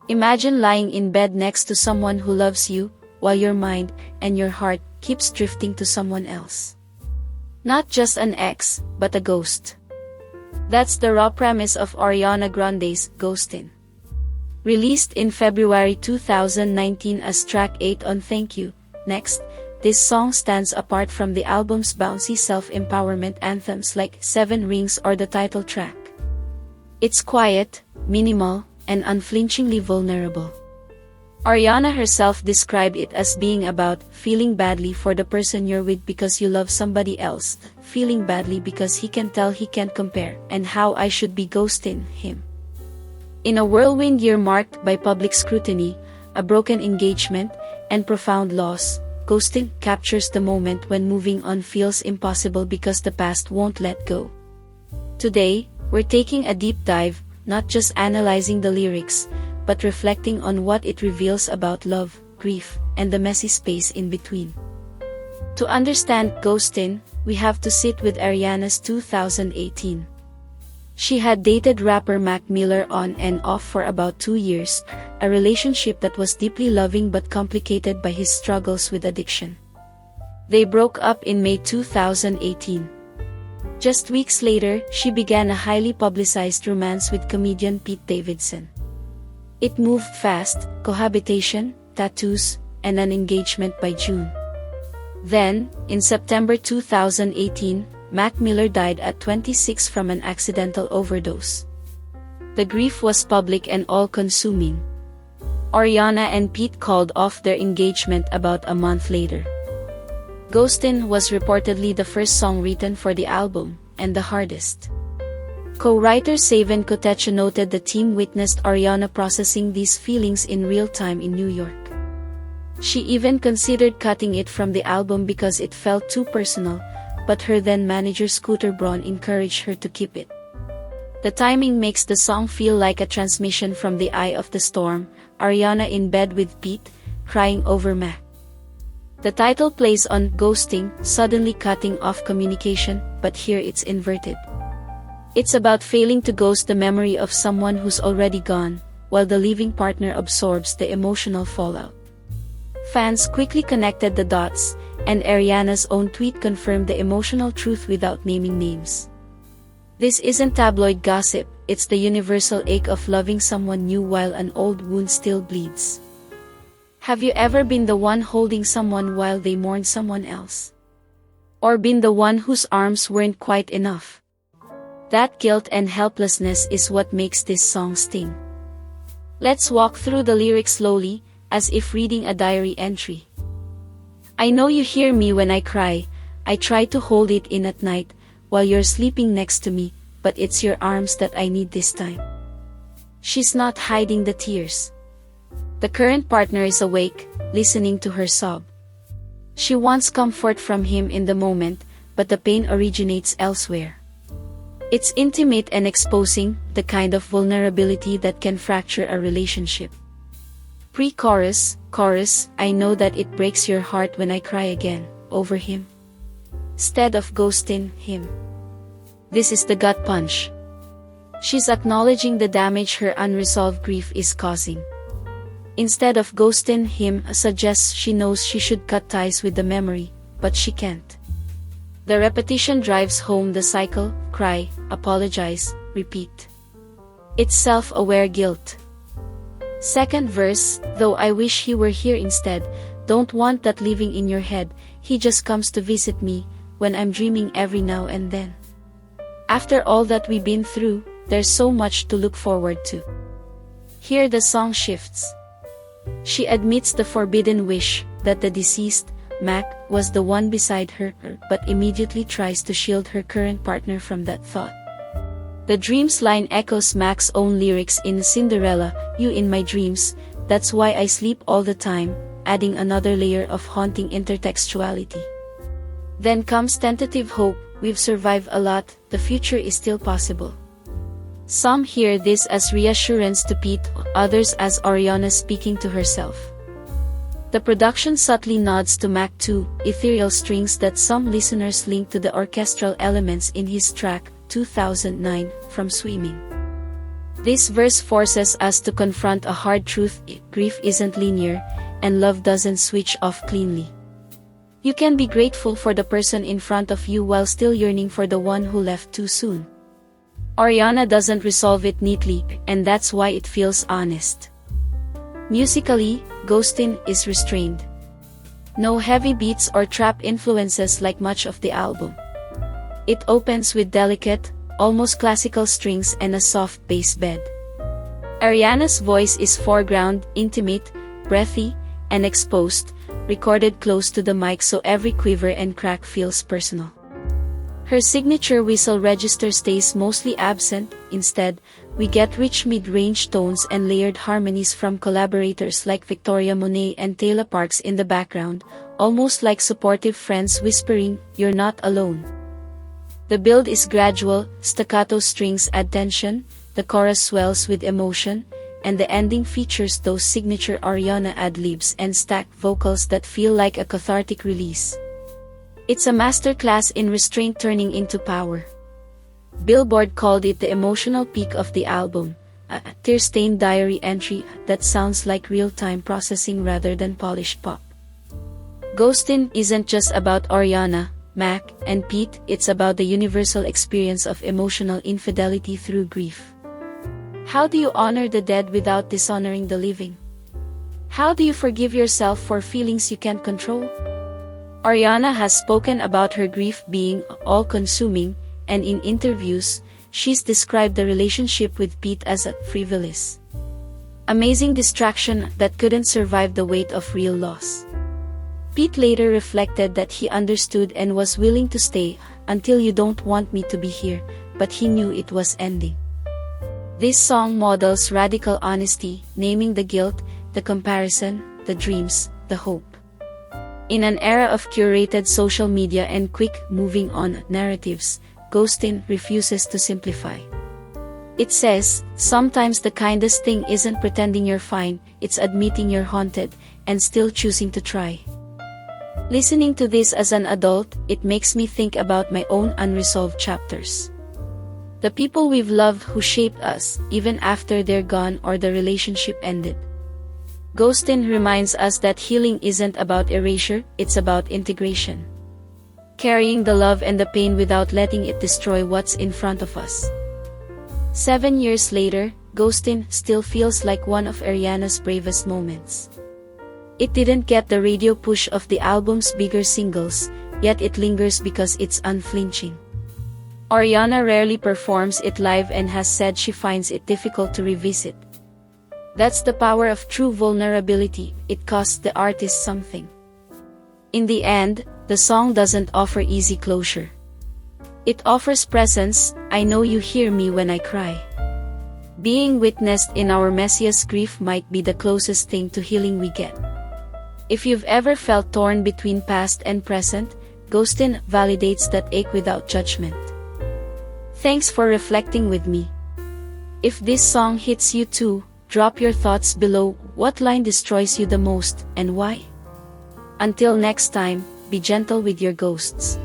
Imagine lying in bed next to someone who loves you, while your mind and your heart keeps drifting to someone else. Not just an ex, but a ghost. That's the raw premise of Ariana Grande's Ghostin. Released in February 2019 as track 8 on Thank You, Next, this song stands apart from the album's bouncy self-empowerment anthems like Seven Rings or the title track. It's quiet, minimal, and unflinchingly vulnerable. Ariana herself described it as being about feeling badly for the person you're with because you love somebody else, feeling badly because he can tell he can't compare, and how I should be ghosting him. In a whirlwind year marked by public scrutiny, a broken engagement, and profound loss, Ghostin captures the moment when moving on feels impossible because the past won't let go. Today, we're taking a deep dive, not just analyzing the lyrics, but reflecting on what it reveals about love, grief, and the messy space in between. To understand Ghostin, we have to sit with Ariana's 2018. She had dated rapper Mac Miller on and off for about 2 years, a relationship that was deeply loving but complicated by his struggles with addiction. They broke up in May 2018. Just weeks later, she began a highly publicized romance with comedian Pete Davidson. It moved fast: cohabitation, tattoos, and an engagement by June. Then, in September 2018, Mac Miller died at 26 from an accidental overdose. The grief was public and all-consuming. Ariana and Pete called off their engagement about a month later. Ghostin was reportedly the first song written for the album, and the hardest. Co-writer Savan Kotecha noted the team witnessed Ariana processing these feelings in real time in New York. She even considered cutting it from the album because it felt too personal, but her then-manager Scooter Braun encouraged her to keep it. The timing makes the song feel like a transmission from the eye of the storm, Ariana in bed with Pete, crying over Mac. The title plays on ghosting, suddenly cutting off communication, but here it's inverted. It's about failing to ghost the memory of someone who's already gone, while the living partner absorbs the emotional fallout. Fans quickly connected the dots, and Ariana's own tweet confirmed the emotional truth without naming names. This isn't tabloid gossip, it's the universal ache of loving someone new while an old wound still bleeds. Have you ever been the one holding someone while they mourn someone else? Or been the one whose arms weren't quite enough? That guilt and helplessness is what makes this song sting. Let's walk through the lyrics slowly, as if reading a diary entry. I know you hear me when I cry, I try to hold it in at night, while you're sleeping next to me, but it's your arms that I need this time. She's not hiding the tears. The current partner is awake, listening to her sob. She wants comfort from him in the moment, but the pain originates elsewhere. It's intimate and exposing, the kind of vulnerability that can fracture a relationship. Pre-chorus, chorus, I know that it breaks your heart when I cry again, over him. Instead of ghosting him. This is the gut punch. She's acknowledging the damage her unresolved grief is causing. Instead of ghosting him, suggests she knows she should cut ties with the memory, but she can't. The repetition drives home the cycle: cry, apologize, repeat. It's self-aware guilt. Second verse, though I wish he were here instead, don't want that living in your head, he just comes to visit me, when I'm dreaming every now and then. After all that we've been through, there's so much to look forward to. Here the song shifts. She admits the forbidden wish, that the deceased, Mac, was the one beside her, but immediately tries to shield her current partner from that thought. The dreams line echoes Mac's own lyrics in Cinderella, you in my dreams, that's why I sleep all the time, adding another layer of haunting intertextuality. Then comes tentative hope, we've survived a lot, the future is still possible. Some hear this as reassurance to Pete, others as Ariana speaking to herself. The production subtly nods to Mac too, ethereal strings that some listeners link to the orchestral elements in his track, 2009, From Swimming. This verse forces us to confront a hard truth: grief isn't linear, and love doesn't switch off cleanly. You can be grateful for the person in front of you while still yearning for the one who left too soon. Ariana doesn't resolve it neatly, and that's why it feels honest. Musically, Ghostin is restrained. No heavy beats or trap influences like much of the album. It opens with delicate, almost classical strings and a soft bass bed. Ariana's voice is foreground, intimate, breathy, and exposed, recorded close to the mic so every quiver and crack feels personal. Her signature whistle register stays mostly absent. Instead, we get rich mid-range tones and layered harmonies from collaborators like Victoria Monet and Taylor Parks in the background, almost like supportive friends whispering, "You're not alone." The build is gradual, staccato strings add tension, the chorus swells with emotion, and the ending features those signature Ariana ad-libs and stacked vocals that feel like a cathartic release. It's a masterclass in restraint turning into power. Billboard called it the emotional peak of the album, a tear-stained diary entry that sounds like real-time processing rather than polished pop. Ghostin isn't just about Ariana, Mac, and Pete, it's about the universal experience of emotional infidelity through grief. How do you honor the dead without dishonoring the living? How do you forgive yourself for feelings you can't control? Ariana has spoken about her grief being all-consuming, and in interviews, she's described the relationship with Pete as a frivolous, amazing distraction that couldn't survive the weight of real loss. Pete later reflected that he understood and was willing to stay until "you don't want me to be here," but he knew it was ending. This song models radical honesty, naming the guilt, the comparison, the dreams, the hope. In an era of curated social media and quick moving-on narratives, Ghostin refuses to simplify. It says, sometimes the kindest thing isn't pretending you're fine, it's admitting you're haunted, and still choosing to try. Listening to this as an adult, it makes me think about my own unresolved chapters. The people we've loved who shaped us, even after they're gone or the relationship ended. Ghostin reminds us that healing isn't about erasure, it's about integration. Carrying the love and the pain without letting it destroy what's in front of us. 7 years later, Ghostin still feels like one of Ariana's bravest moments. It didn't get the radio push of the album's bigger singles, yet it lingers because it's unflinching. Ariana rarely performs it live and has said she finds it difficult to revisit. That's the power of true vulnerability, it costs the artist something. In the end, the song doesn't offer easy closure. It offers presence. "I know you hear me when I cry." Being witnessed in our messiest grief might be the closest thing to healing we get. If you've ever felt torn between past and present, Ghostin validates that ache without judgment. Thanks for reflecting with me. If this song hits you too, drop your thoughts below. What line destroys you the most, and why? Until next time, be gentle with your ghosts.